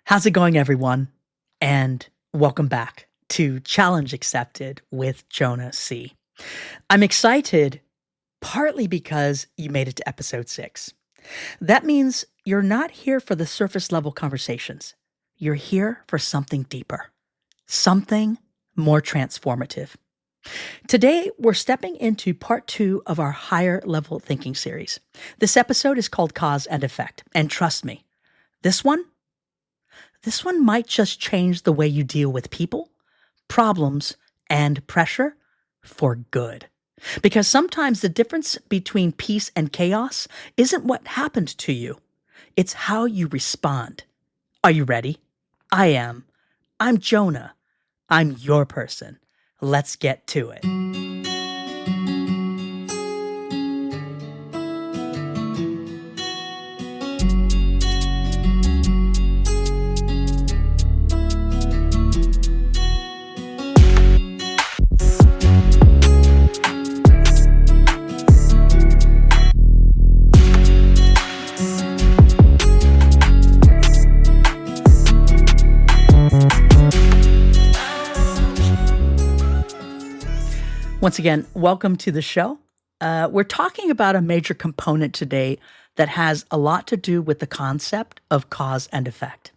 How's it going, everyone? And welcome back to Challenge Accepted with Jonah C. I'm excited partly because you made it to episode 6. That means you're not here for the surface level conversations. You're here for something deeper, something more transformative. Today, we're stepping into part 2 of our higher level thinking series. This episode is called Cause and Effect. And trust me, this one might just change the way you deal with people, problems, and pressure for good. Because sometimes the difference between peace and chaos isn't what happened to you. It's how you respond. Are you ready? I am. I'm Jonah. I'm your person. Let's get to it. Once again, welcome to the show. We're talking about a major component today that has a lot to do with the concept of cause and effect.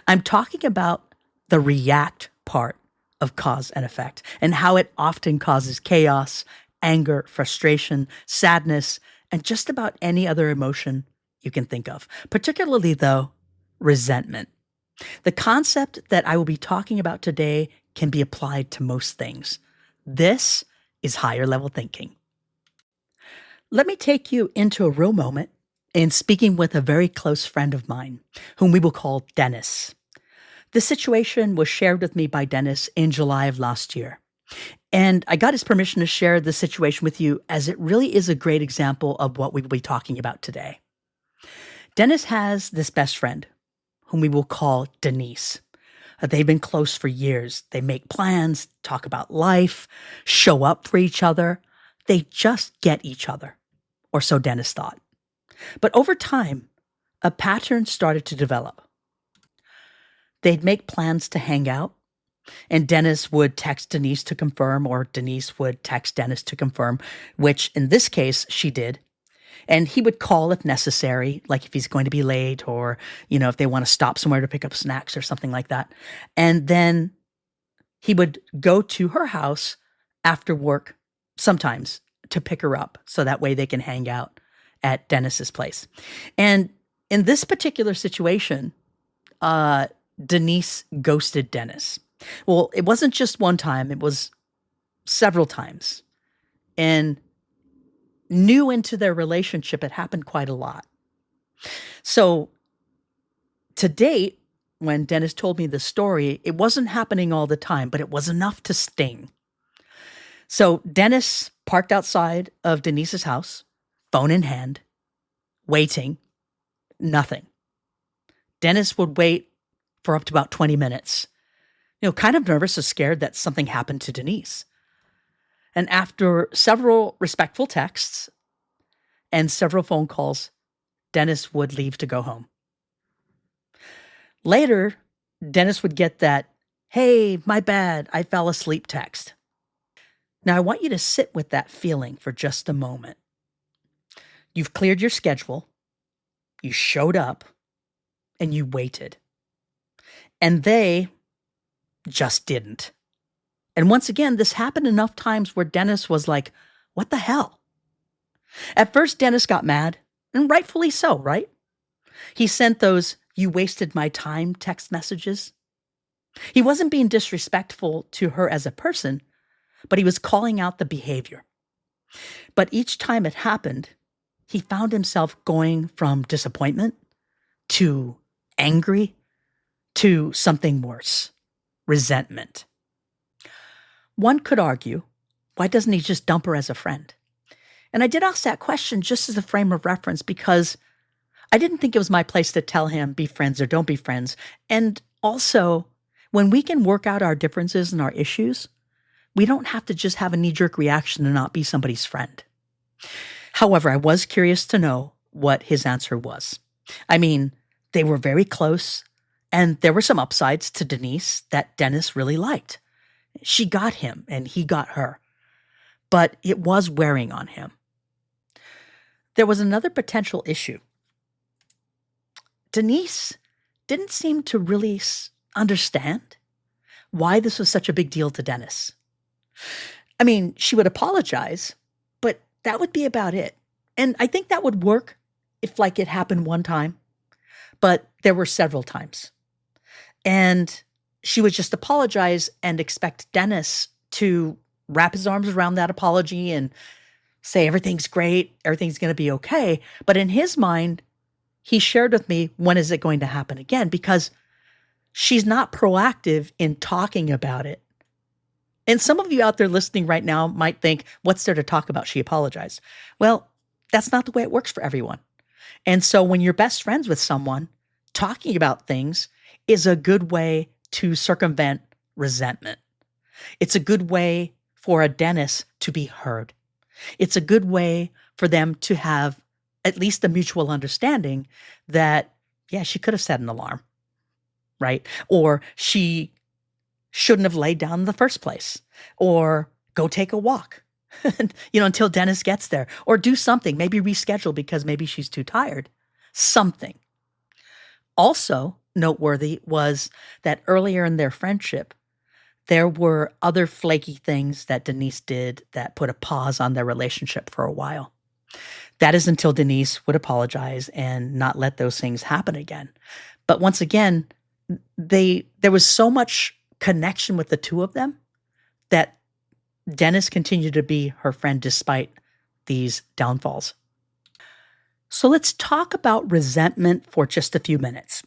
I'm talking about the react part of cause and effect and how it often causes chaos, anger, frustration, sadness, and just about any other emotion you can think of. Particularly, though, resentment. The concept that I will be talking about today can be applied to most things. This is higher level thinking. Let me take you into a real moment in speaking with a very close friend of mine, whom we will call Dennis. This situation was shared with me by Dennis in July of last year. And I got his permission to share the situation with you as it really is a great example of what we will be talking about today. Dennis has this best friend, whom we will call Denise. They've been close for years. They make plans, talk about life, show up for each other. They just get each other, or so Dennis thought. But over time, a pattern started to develop. They'd make plans to hang out, and Dennis would text Denise to confirm, or Denise would text Dennis to confirm, which in this case she did. And he would call if necessary, like if he's going to be late or, if they want to stop somewhere to pick up snacks or something like that. And then he would go to her house after work sometimes to pick her up so that way they can hang out at Dennis's place. And in this particular situation, Denise ghosted Dennis. Well, it wasn't just one time, it was several times. And new into their relationship, it happened quite a lot. So to date, when Dennis told me the story, it wasn't happening all the time, but it was enough to sting. So Dennis parked outside of Denise's house, phone in hand, waiting, nothing. Dennis would wait for up to about 20 minutes, kind of nervous or scared that something happened to Denise. And after several respectful texts and several phone calls, Dennis would leave to go home. Later, Dennis would get that, "Hey, my bad, I fell asleep" text. Now, I want you to sit with that feeling for just a moment. You've cleared your schedule, you showed up, and you waited. And they just didn't. And once again, this happened enough times where Dennis was like, what the hell? At first, Dennis got mad, and rightfully so, right? He sent those "you wasted my time" text messages. He wasn't being disrespectful to her as a person, but he was calling out the behavior. But each time it happened, he found himself going from disappointment to angry to something worse, resentment. One could argue, why doesn't he just dump her as a friend? And I did ask that question just as a frame of reference because I didn't think it was my place to tell him be friends or don't be friends. And also, when we can work out our differences and our issues, we don't have to just have a knee-jerk reaction and not be somebody's friend. However, I was curious to know what his answer was. I mean, they were very close, And there were some upsides to Denise that Dennis really liked. She got him and he got her, but it was wearing on him. There was another potential issue. Denise didn't seem to really understand why this was such a big deal to Dennis. I mean, she would apologize, but that would be about it. And I think that would work if like it happened one time, but there were several times. And she would just apologize and expect Dennis to wrap his arms around that apology and say everything's great, everything's going to be okay. But in his mind, he shared with me, when is it going to happen again? Because she's not proactive in talking about it. And some of you out there listening right now might think, what's there to talk about? She apologized. Well, that's not the way it works for everyone. And so when you're best friends with someone, talking about things is a good way to circumvent resentment. It's a good way for a Dennis to be heard. It's a good way for them to have at least a mutual understanding that, yeah, she could have set an alarm, right? Or she shouldn't have laid down in the first place, or go take a walk, until Dennis gets there, or do something, maybe reschedule because maybe she's too tired, something. Also noteworthy was that earlier in their friendship, there were other flaky things that Denise did that put a pause on their relationship for a while. That is until Denise would apologize and not let those things happen again. But once again, there was so much connection with the two of them that Dennis continued to be her friend despite these downfalls. So let's talk about resentment for just a few minutes.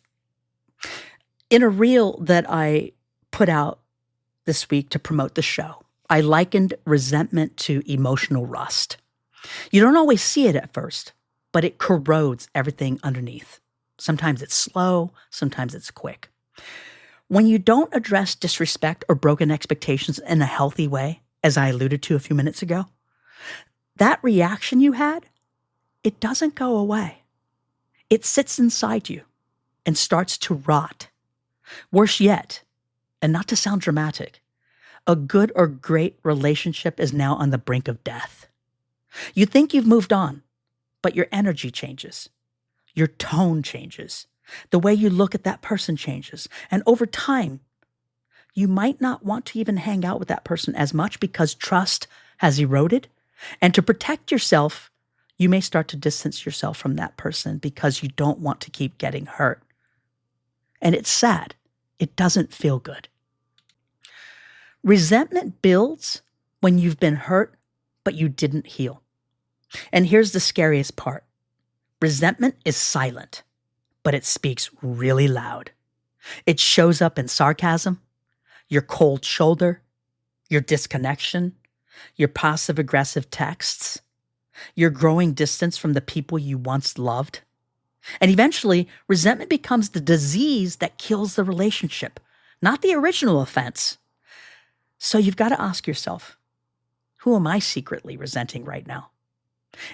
In a reel that I put out this week to promote the show, I likened resentment to emotional rust. You don't always see it at first, but it corrodes everything underneath. Sometimes it's slow, sometimes it's quick. When you don't address disrespect or broken expectations in a healthy way, as I alluded to a few minutes ago, that reaction you had, it doesn't go away. It sits inside you and starts to rot. Worse yet, and not to sound dramatic, a good or great relationship is now on the brink of death. You think you've moved on, but your energy changes. Your tone changes. The way you look at that person changes. And over time, you might not want to even hang out with that person as much because trust has eroded. And to protect yourself, you may start to distance yourself from that person because you don't want to keep getting hurt. And it's sad. It doesn't feel good. Resentment builds when you've been hurt, but you didn't heal. And here's the scariest part. Resentment is silent, but it speaks really loud. It shows up in sarcasm, your cold shoulder, your disconnection, your passive-aggressive texts, your growing distance from the people you once loved. And eventually, resentment becomes the disease that kills the relationship, not the original offense. So you've got to ask yourself, who am I secretly resenting right now?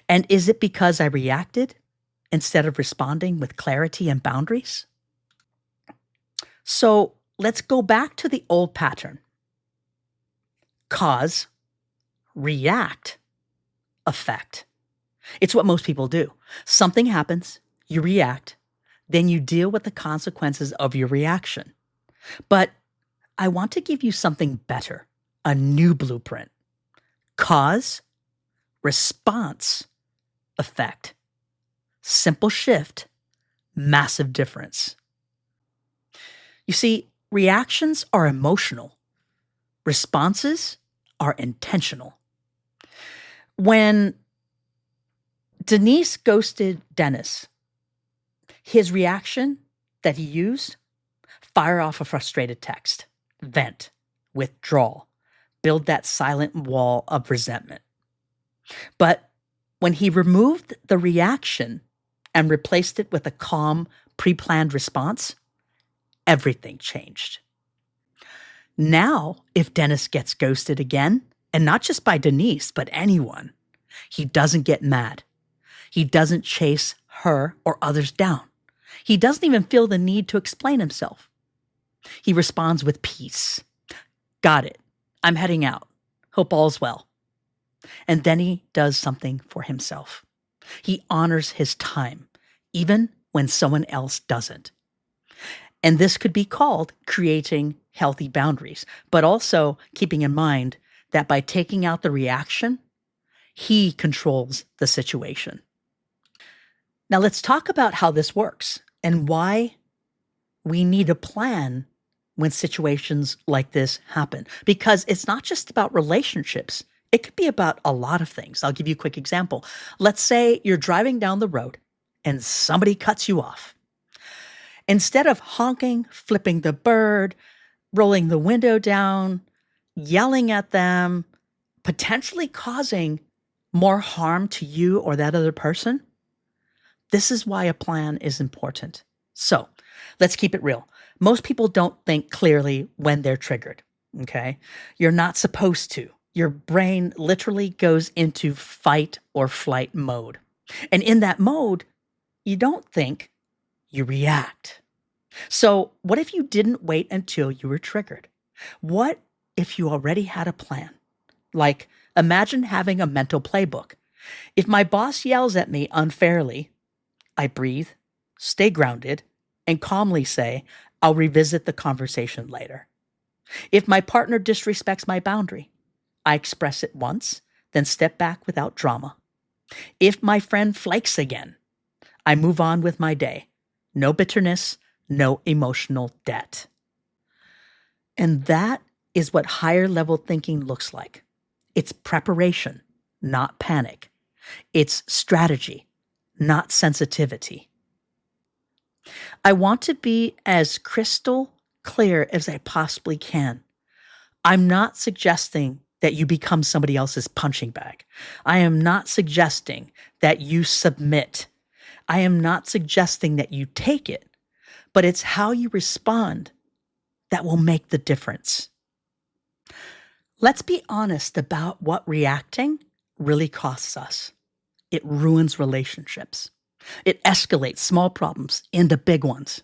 And is it because I reacted instead of responding with clarity and boundaries? So let's go back to the old pattern. Cause, react, effect. It's what most people do. Something happens, you react, then you deal with the consequences of your reaction. But I want to give you something better, a new blueprint. Cause, response, effect. Simple shift, massive difference. You see, reactions are emotional. Responses are intentional. When Denise ghosted Dennis, his reaction that he used, fire off a frustrated text, vent, withdraw, build that silent wall of resentment. But when he removed the reaction and replaced it with a calm, pre-planned response, everything changed. Now, if Dennis gets ghosted again, and not just by Denise, but anyone, he doesn't get mad. He doesn't chase her or others down. He doesn't even feel the need to explain himself. He responds with peace. Got it. I'm heading out. Hope all's well. And then he does something for himself. He honors his time, even when someone else doesn't. And this could be called creating healthy boundaries, but also keeping in mind that by taking out the reaction, he controls the situation. Now let's talk about how this works and why we need a plan when situations like this happen. Because it's not just about relationships. It could be about a lot of things. I'll give you a quick example. Let's say you're driving down the road and somebody cuts you off. Instead of honking, flipping the bird, rolling the window down, yelling at them, potentially causing more harm to you or that other person, this is why a plan is important. So let's keep it real. Most people don't think clearly when they're triggered, okay? You're not supposed to. Your brain literally goes into fight or flight mode. And in that mode, you don't think, you react. So what if you didn't wait until you were triggered? What if you already had a plan? Like, imagine having a mental playbook. If my boss yells at me unfairly, I breathe, stay grounded, and calmly say, I'll revisit the conversation later. If my partner disrespects my boundary, I express it once, then step back without drama. If my friend flakes again, I move on with my day. No bitterness, no emotional debt. And that is what higher level thinking looks like. It's preparation, not panic. It's strategy, not sensitivity. I want to be as crystal clear as I possibly can. I'm not suggesting that you become somebody else's punching bag. I am not suggesting that you submit. I am not suggesting that you take it, but it's how you respond that will make the difference. Let's be honest about what reacting really costs us. It ruins relationships. It escalates small problems into big ones.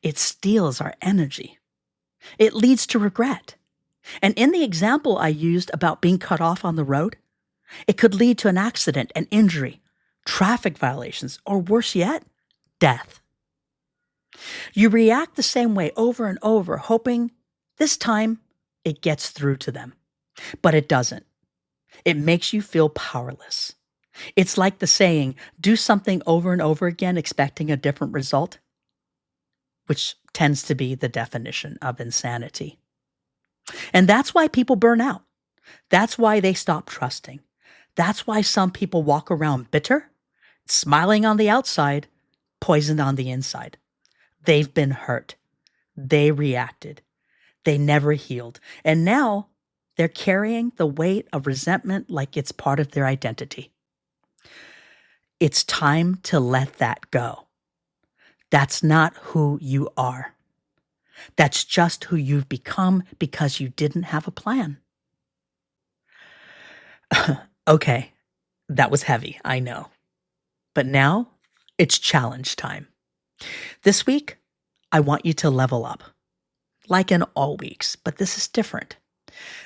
It steals our energy. It leads to regret. And in the example I used about being cut off on the road, it could lead to an accident, an injury, traffic violations, or worse yet, death. You react the same way over and over, hoping this time it gets through to them. But it doesn't. It makes you feel powerless. It's like the saying, do something over and over again expecting a different result, which tends to be the definition of insanity. And that's why people burn out. That's why they stop trusting. That's why some people walk around bitter, smiling on the outside, poisoned on the inside. They've been hurt. They reacted. They never healed. And now they're carrying the weight of resentment like it's part of their identity. It's time to let that go. That's not who you are. That's just who you've become because you didn't have a plan. Okay, that was heavy, I know. But now it's challenge time. This week, I want you to level up, like in all weeks, but this is different.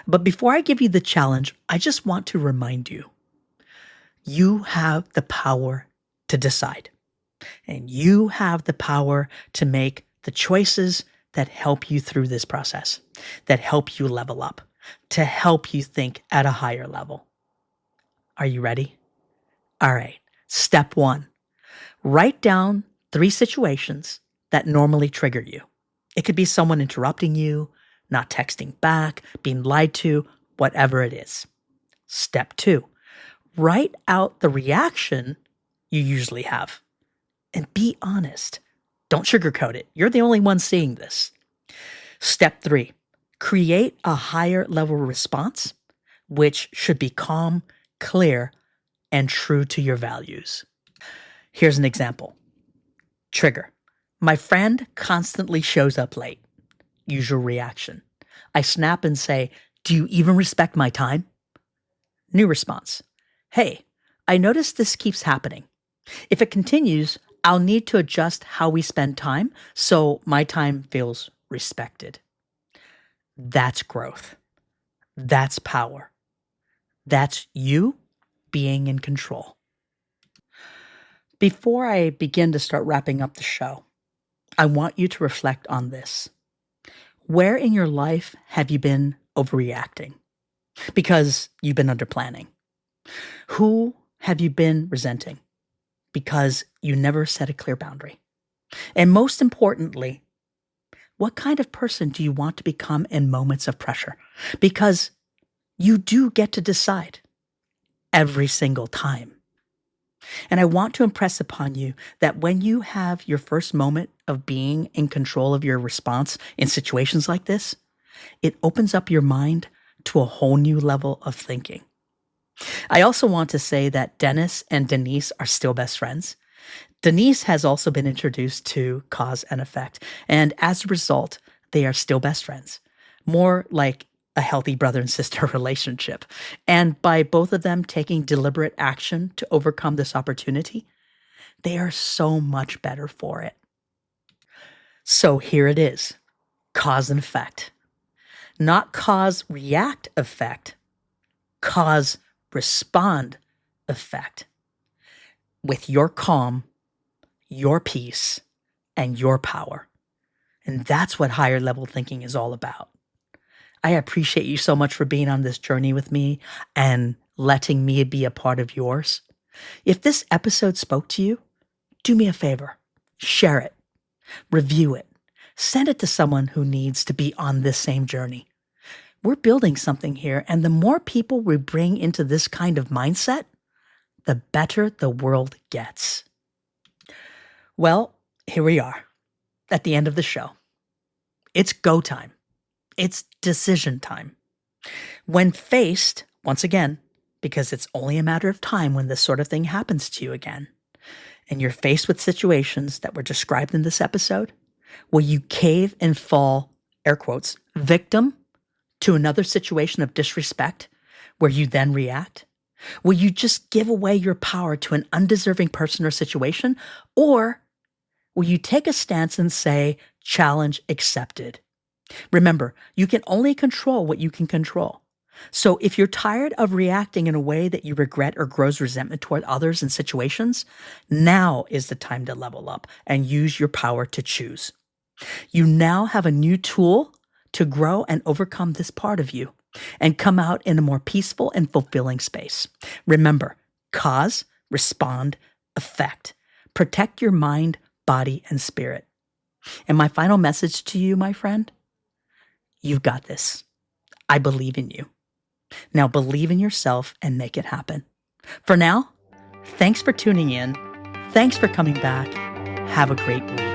But before I give you the challenge, I just want to remind you, you have the power to decide. And you have the power to make the choices that help you through this process, that help you level up, to help you think at a higher level. Are you ready? All right. Step 1, write down 3 situations that normally trigger you. It could be someone interrupting you, not texting back, being lied to, whatever it is. Step 2, write out the reaction you usually have. And be honest. Don't sugarcoat it. You're the only one seeing this. Step 3, create a higher level response, which should be calm, clear, and true to your values. Here's an example. Trigger. My friend constantly shows up late. Usual reaction. I snap and say, do you even respect my time? New response. Hey, I notice this keeps happening. If it continues, I'll need to adjust how we spend time so my time feels respected. That's growth. That's power. That's you being in control. Before I begin to start wrapping up the show, I want you to reflect on this. Where in your life have you been overreacting because you've been under planning? Who have you been resenting because you never set a clear boundary? And most importantly, what kind of person do you want to become in moments of pressure? Because you do get to decide every single time. And I want to impress upon you that when you have your first moment of being in control of your response in situations like this, it opens up your mind to a whole new level of thinking. I also want to say that Dennis and Denise are still best friends. Denise has also been introduced to cause and effect, and as a result, they are still best friends, more like a healthy brother and sister relationship. And by both of them taking deliberate action to overcome this opportunity, they are so much better for it. So here it is, cause and effect. Not cause, react, effect. Cause, respond, effect. With your calm, your peace, and your power. And that's what higher level thinking is all about. I appreciate you so much for being on this journey with me and letting me be a part of yours. If this episode spoke to you, do me a favor. Share it. Review it. Send it to someone who needs to be on this same journey. We're building something here, and the more people we bring into this kind of mindset, the better the world gets. Well, here we are at the end of the show. It's go time. It's decision time. When faced, once again, because it's only a matter of time when this sort of thing happens to you again, and you're faced with situations that were described in this episode, will you cave and fall, air quotes, victim to another situation of disrespect where you then react? Will you just give away your power to an undeserving person or situation? Or will you take a stance and say, challenge accepted? Remember, you can only control what you can control. So if you're tired of reacting in a way that you regret or grows resentment toward others and situations, now is the time to level up and use your power to choose. You now have a new tool to grow and overcome this part of you and come out in a more peaceful and fulfilling space. Remember, cause, respond, effect. Protect your mind, body, and spirit. And my final message to you, my friend, you've got this. I believe in you. Now believe in yourself and make it happen. For now, thanks for tuning in. Thanks for coming back. Have a great week.